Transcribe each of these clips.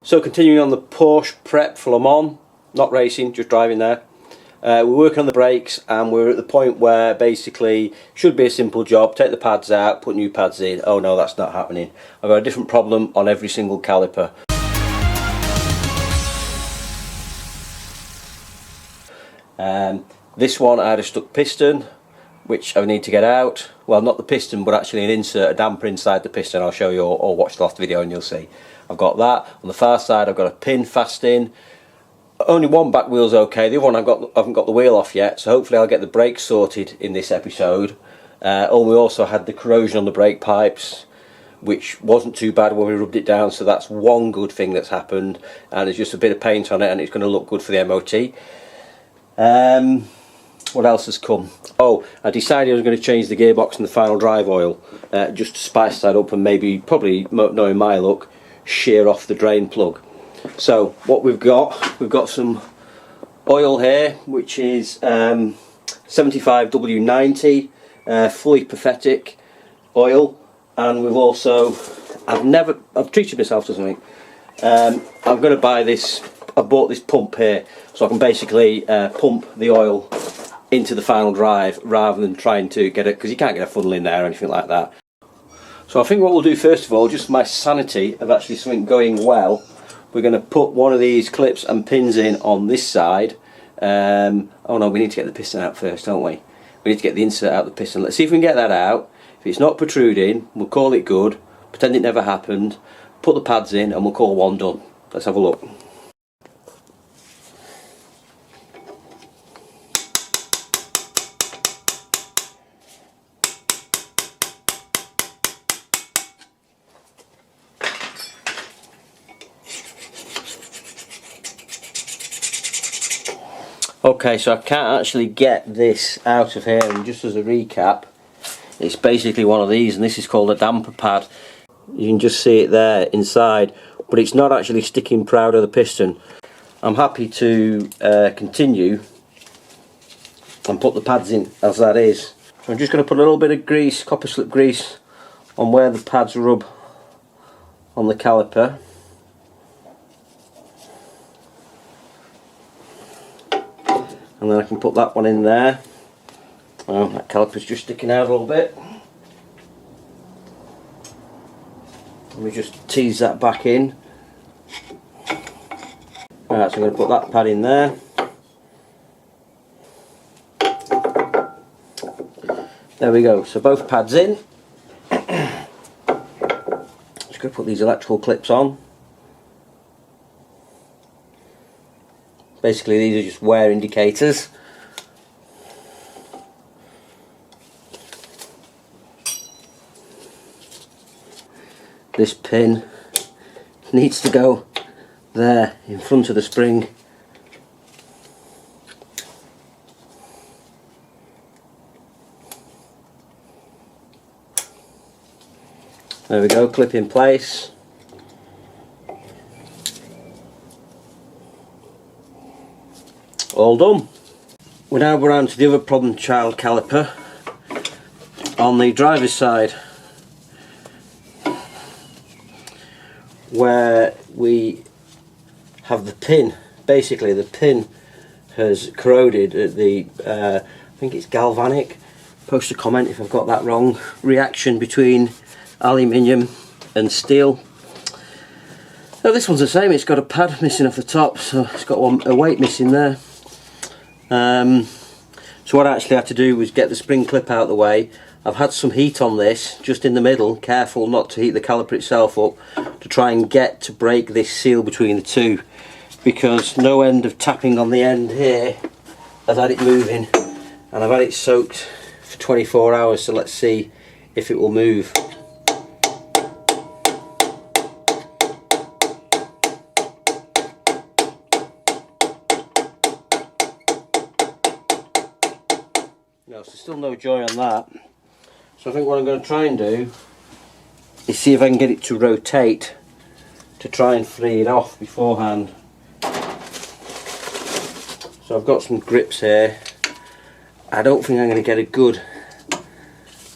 So continuing on the Porsche prep for Le Mans, not racing, just driving there. We're working on the brakes and we're at the point where basically should be a simple job. Take the pads out, put new pads in. Oh no, that's not happening. I've got a different problem on every single caliper. This one I had a stuck piston which I need to get out. Well, not the piston but actually an insert, a damper inside the piston. I'll show you or watch the last video and you'll see. I've got that. On the far side I've got a pin fast in. Only one back wheel's okay, the other one I haven't got the wheel off yet, so hopefully I'll get the brakes sorted in this episode. And we also had the corrosion on the brake pipes, which wasn't too bad when we rubbed it down, so that's one good thing that's happened. And there's just a bit of paint on it and it's going to look good for the MOT. What else has come? Oh, I decided I was going to change the gearbox and the final drive oil, just to spice that up and maybe, probably knowing my luck, shear off the drain plug. So what we've got some oil here, which is 75W90 fully pathetic oil, and we've also I've treated myself to something. I'm going to buy this. I bought this pump here, so I can basically pump the oil into the final drive rather than trying to get it, because you can't get a funnel in there or anything like that. So I think what we'll do first of all, just my sanity of actually something going well, we're going to put one of these clips and pins in on this side. Oh no, we need to get the piston out first, don't we? We need to get the insert out of the piston. Let's see if we can get that out. If it's not protruding, we'll call it good, pretend it never happened, put the pads in and we'll call one done. Let's have a look. Okay, so I can't actually get this out of here, and just as a recap, it's basically one of these, and this is called a damper pad. You can just see it there inside, but it's not actually sticking proud of the piston. I'm happy to continue and put the pads in as that is. So I'm just going to put a little bit of grease, copper slip grease, on where the pads rub on the caliper. And then I can put that one in there. Well, that caliper's just sticking out a little bit. Let me just tease that back in. Alright, so I'm going to put that pad in there. There we go, so both pads in. Just going to put these electrical clips on. Basically these are just wear indicators. This pin needs to go there in front of the spring. There we go, clip in place. All done. We're now around to the other problem child caliper on the driver's side, where we have the pin. Basically the pin has corroded at the I think it's galvanic, post a comment if I've got that wrong, reaction between aluminium and steel. Oh, this one's the same, it's got a pad missing off the top, so it's got a weight missing there. So what I actually had to do was get the spring clip out of the way. I've had some heat on this just in the middle, careful not to heat the caliper itself up, to try and get to break this seal between the two, because no end of tapping on the end here has had it moving, and I've had it soaked for 24 hours, so let's see if it will move. No, so still no joy on that. So I think what I'm going to try and do is see if I can get it to rotate to try and free it off beforehand. So I've got some grips here. I don't think I'm going to get a good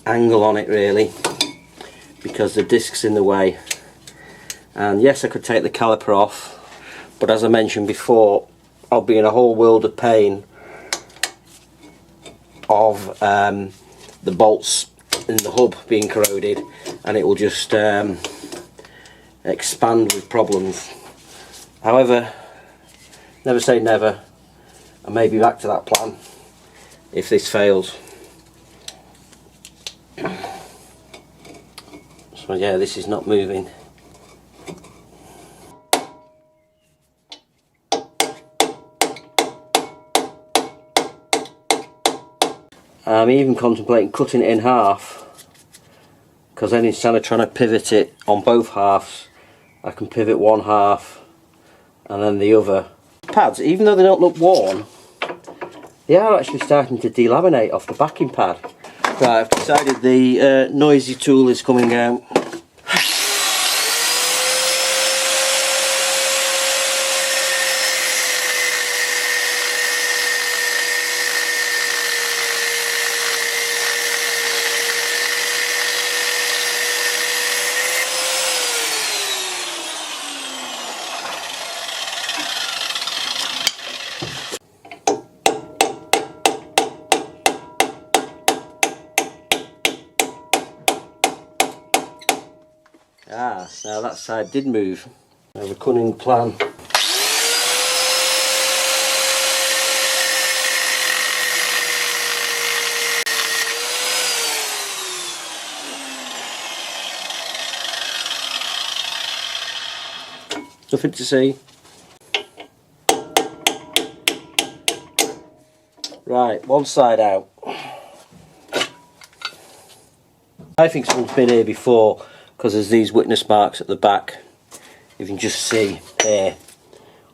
angle on it really, because the disc's in the way. And yes, I could take the caliper off, but as I mentioned before, I'll be in a whole world of pain of the bolts in the hub being corroded, and it will just expand with problems. However, never say never. I may be back to that plan if this fails. So yeah, this is not moving. I'm even contemplating cutting it in half, because then instead of trying to pivot it on both halves, I can pivot one half and then the other. Pads, even though they don't look worn, they are actually starting to delaminate off the backing pad. Right, I've decided the noisy tool is coming out. Ah, now that side did move. I have a cunning plan. Nothing to see. Right, one side out. I think someone's been here before, because there's these witness marks at the back. You can just see here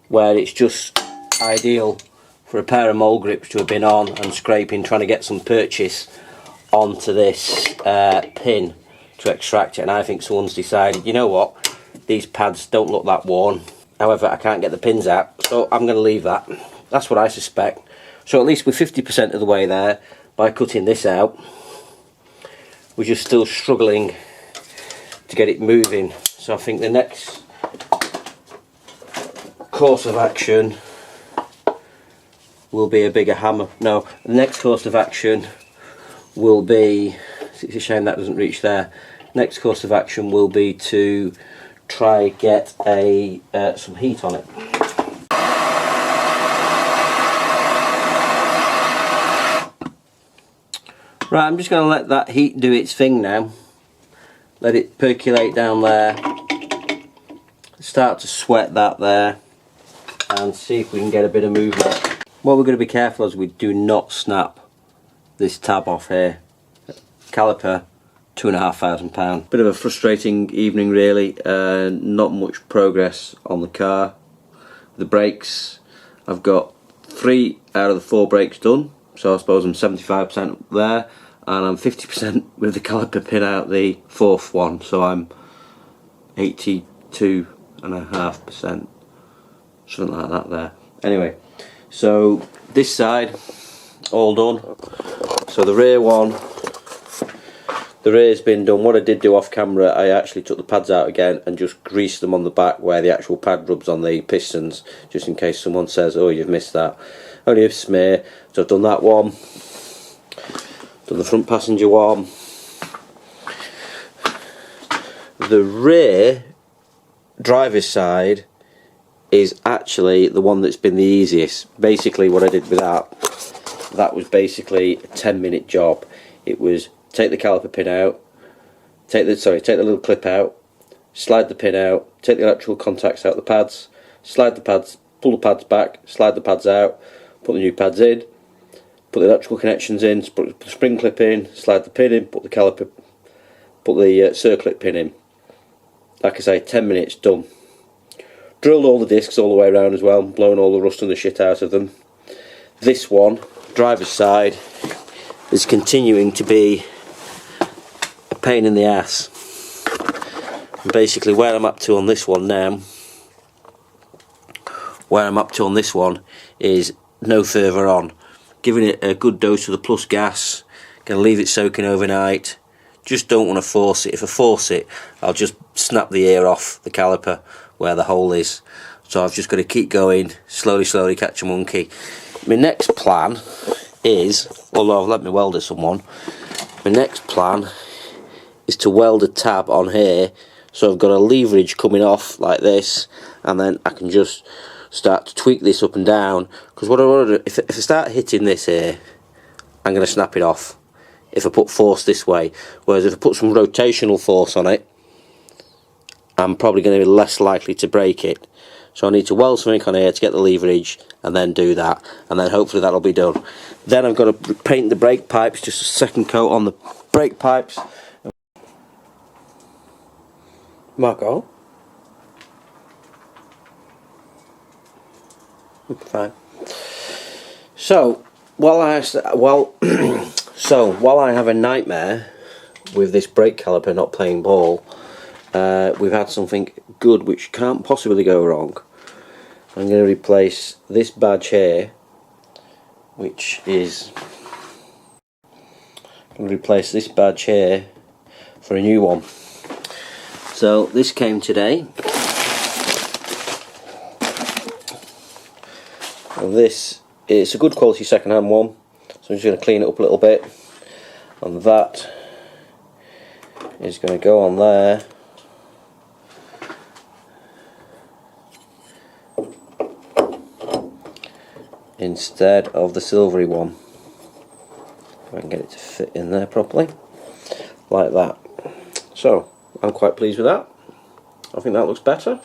where it's just ideal for a pair of mole grips to have been on and scraping, trying to get some purchase onto this pin to extract it. And I think someone's decided, you know what, these pads don't look that worn, however I can't get the pins out, so I'm going to leave that. That's what I suspect. So at least we're 50% of the way there by cutting this out. We're just still struggling to get it moving. So I think the next course of action will be a bigger hammer. No, the next course of action will be, it's a shame that doesn't reach there. Next course of action will be to try get a some heat on it. Right, I'm just going to let that heat do its thing now. Let it percolate down there, start to sweat that there, and see if we can get a bit of movement. What we're going to be careful is we do not snap this tab off here. Caliper, £2,500. Bit of a frustrating evening really, not much progress on the car. The brakes, I've got 3 out of the 4 brakes done, so I suppose I'm 75% there. And I'm 50% with the caliper pin out the 4th one, so I'm 82.5%, something like that there. Anyway, so this side all done. So the rear one, the rear's been done. What I did do off camera, I actually took the pads out again and just greased them on the back where the actual pad rubs on the pistons, just in case someone says, oh, you've missed that. Only a smear. So I've done that one. Done the front passenger one. The rear driver's side is actually the one that's been the easiest. Basically what I did with that was basically a 10-minute job. It was take the caliper pin out, take the little clip out, slide the pin out, take the electrical contacts out the pads, slide the pads, pull the pads back, slide the pads out, put the new pads in, put the electrical connections in, put the spring clip in, slide the pin in, put the caliper, put the circlip pin in. Like I say, 10 minutes done. Drilled all the discs all the way around as well, blown all the rust and the shit out of them. This one, driver's side, is continuing to be a pain in the ass. And basically where I'm up to on this one now, is no further on. Giving it a good dose of the plus gas, going to leave it soaking overnight, just don't want to force it. If I force it, I'll just snap the ear off the caliper where the hole is. So I've just got to keep going, slowly catch a monkey. My next plan is, although I've let my welder someone, my next plan is to weld a tab on here, so I've got a leverage coming off like this, and then I can just start to tweak this up and down, because what I want to do, if I start hitting this here, I'm going to snap it off if I put force this way, whereas if I put some rotational force on it, I'm probably going to be less likely to break it. So I need to weld something on here to get the leverage, and then do that, and then hopefully that'll be done. Then I've got to paint the brake pipes, just a second coat on the brake pipes. Marco? Fine. So while I have a nightmare with this brake caliper not playing ball, we've had something good which can't possibly go wrong. I'm going to replace this badge here, which is, I'm going to replace this badge here for a new one. So this came today. And this is a good quality second-hand one, so I'm just going to clean it up a little bit, and that is going to go on there. Instead of the silvery one. If I can get it to fit in there properly, like that. So I'm quite pleased with that. I think that looks better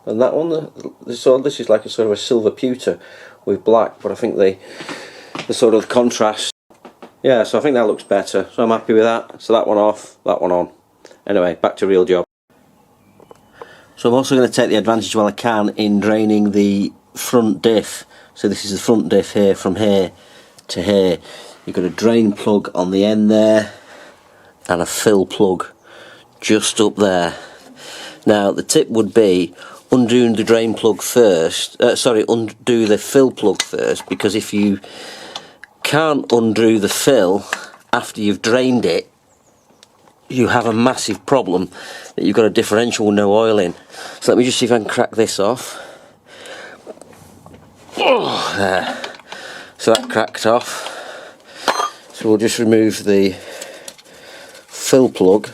than that one. So this is like a sort of a silver pewter with black, but I think the sort of contrast, yeah, so I think that looks better, so I'm happy with that. So that one off, that one on. Anyway, back to real job. So I'm also going to take the advantage while I can in draining the front diff. So this is the front diff here, from here to here. You've got a drain plug on the end there and a fill plug just up there. Now the tip would be undo the drain plug first, undo the fill plug first, because if you can't undo the fill after you've drained it, you have a massive problem that you've got a differential with no oil in. So let me just see if I can crack this off. Oh, there. So that cracked off. So we'll just remove the fill plug.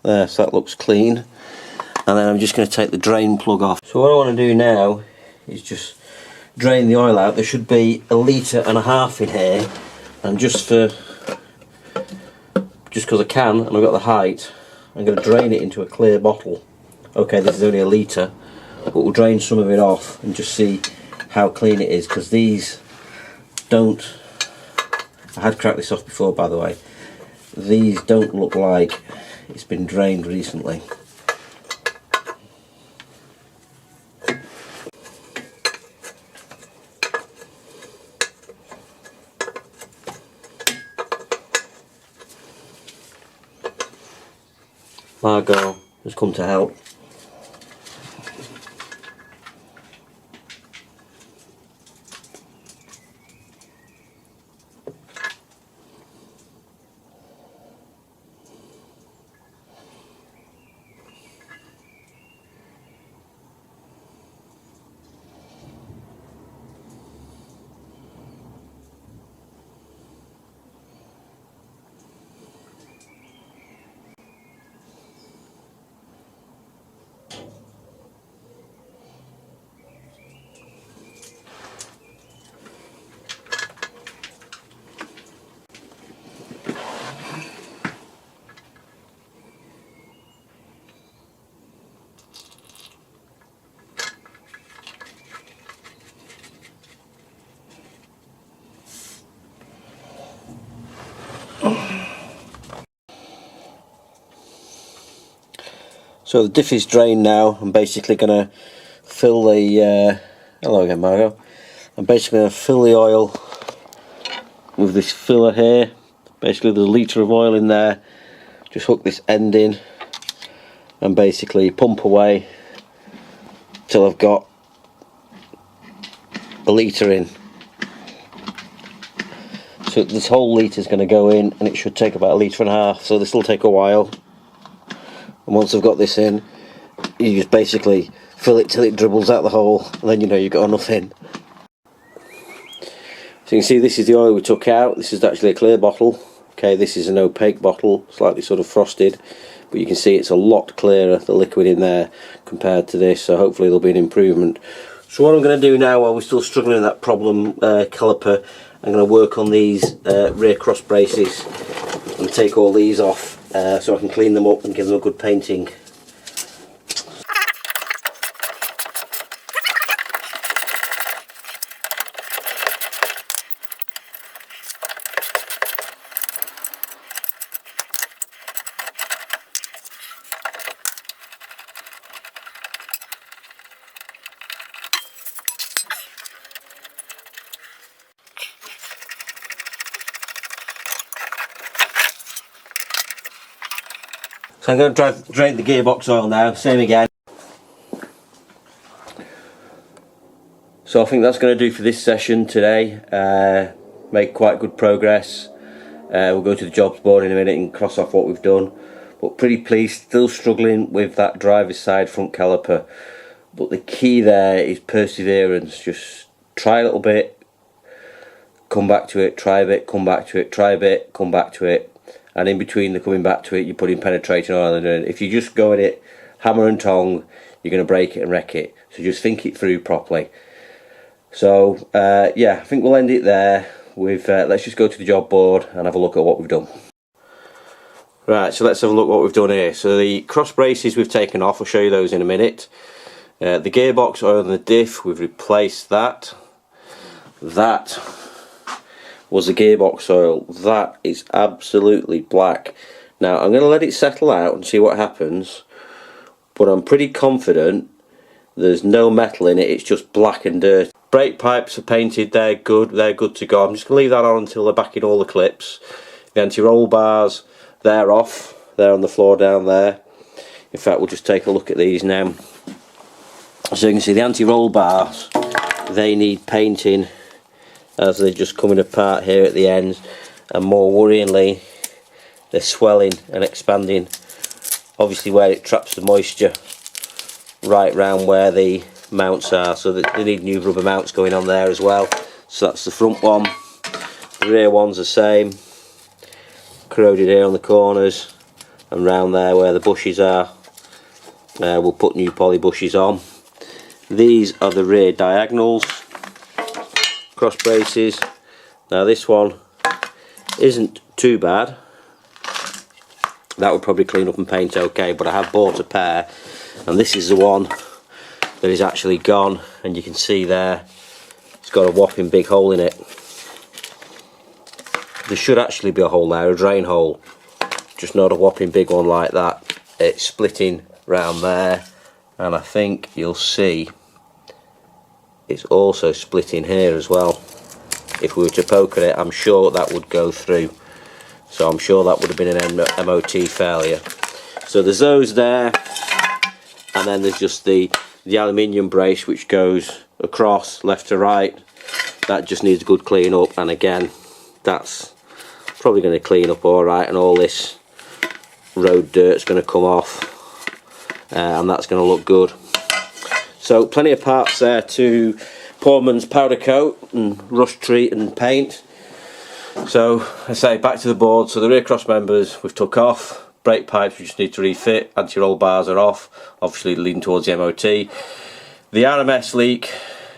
There, so that looks clean. And then I'm just going to take the drain plug off. So what I want to do now is just drain the oil out. There should be 1.5 litres in here. And just because I can, and I've got the height, I'm going to drain it into a clear bottle. Okay, this is only 1 litre, but we'll drain some of it off and just see how clean it is, because these don't, I had cracked this off before by the way, these don't look like it's been drained recently. Margot has come to help. So the diff is drained now. I'm basically going to fill the, hello again Margot, I'm basically going to fill the oil with this filler here. Basically there's 1 litre of oil in there. Just hook this end in and basically pump away till I've got 1 litre in. So this whole litre is going to go in, and it should take about 1.5 litres, so this will take a while. And once I've got this in, you just basically fill it till it dribbles out the hole, and then you know you've got enough in. So you can see this is the oil we took out. This is actually a clear bottle. Okay, this is an opaque bottle, slightly sort of frosted, but you can see it's a lot clearer, the liquid in there, compared to this, so hopefully there'll be an improvement. So what I'm going to do now, while we're still struggling with that problem caliper, I'm going to work on these rear cross braces and take all these off so I can clean them up and give them a good painting. So I'm going to drain the gearbox oil now, same again. So I think that's going to do for this session today. Make quite good progress. We'll go to the jobs board in a minute and cross off what we've done. But pretty pleased, still struggling with that driver's side front caliper. But the key there is perseverance. Just try a little bit, come back to it, try a bit, come back to it, try a bit, come back to it. And in between the coming back to it, you're putting penetrating oil in it. If you just go at it hammer and tong, you're going to break it and wreck it. So just think it through properly. So yeah, I think we'll end it there. With let's just go to the job board and have a look at what we've done. Right, so let's have a look at what we've done here. So the cross braces we've taken off. I'll show you those in a minute. The gearbox oil and the diff, we've replaced that. That was the gearbox oil. That is absolutely black. Now I'm going to let it settle out and see what happens, but I'm pretty confident there's no metal in it, it's just black and dirt. Brake pipes are painted, they're good to go. I'm just going to leave that on until they're back in all the clips. The anti-roll bars, they're off, they're on the floor down there. In fact, we'll just take a look at these now. So you can see the anti-roll bars, they need painting, as they're just coming apart here at the ends, and more worryingly they're swelling and expanding, obviously where it traps the moisture right round where the mounts are, so that they need new rubber mounts going on there as well. So that's the front one. The rear one's the same, corroded here on the corners and round there where the bushes are. We'll put new poly bushes on. These are the rear diagonals, cross braces. Now this one isn't too bad, that would probably clean up and paint okay, but I have bought a pair, and this is the one that is actually gone, and you can see there it's got a whopping big hole in it. There should actually be a hole there, a drain hole, just not a whopping big one like that. It's splitting round there, and I think you'll see it's also splitting here as well. If we were to poke at it, I'm sure that would go through, so I'm sure that would have been an MOT failure. So there's those there, and then there's just the aluminium brace which goes across left to right. That just needs a good clean up, and again that's probably going to clean up alright, and all this road dirt's going to come off, and that's going to look good. So plenty of parts there to Poorman's powder coat and rust treat and paint. So I say back to the board. So the rear cross members we've took off, brake pipes we just need to refit, anti-roll bars are off, obviously leading towards the MOT. The RMS leak,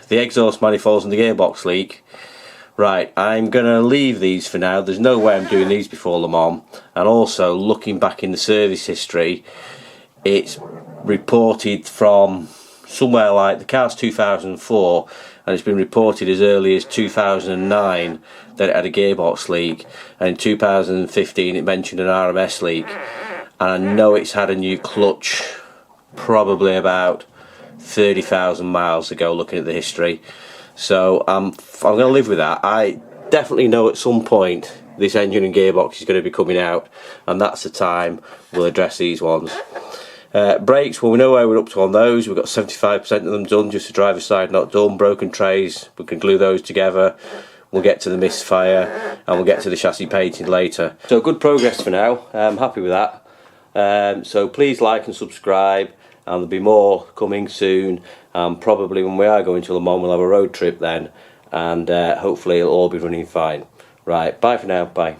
the exhaust manifolds and the gearbox leak. Right, I'm going to leave these for now. There's no way I'm doing these before Le Mans. And also looking back in the service history, it's reported from somewhere like, the car's 2004, and it's been reported as early as 2009 that it had a gearbox leak, and in 2015 it mentioned an RMS leak, and I know it's had a new clutch probably about 30,000 miles ago, looking at the history. So I'm going to live with that. I definitely know at some point this engine and gearbox is going to be coming out, and that's the time we'll address these ones. Brakes, well, we know where we're up to on those. We've got 75% of them done, just the driver's side not done. Broken trays, we can glue those together. we'll get to the misfire, and we'll get to the chassis painting later. So good progress for now. I'm happy with that. So please like and subscribe, and there'll be more coming soon. Probably when we are going to Le Mans, we'll have a road trip then, and hopefully it'll all be running fine. Right, bye for now, bye.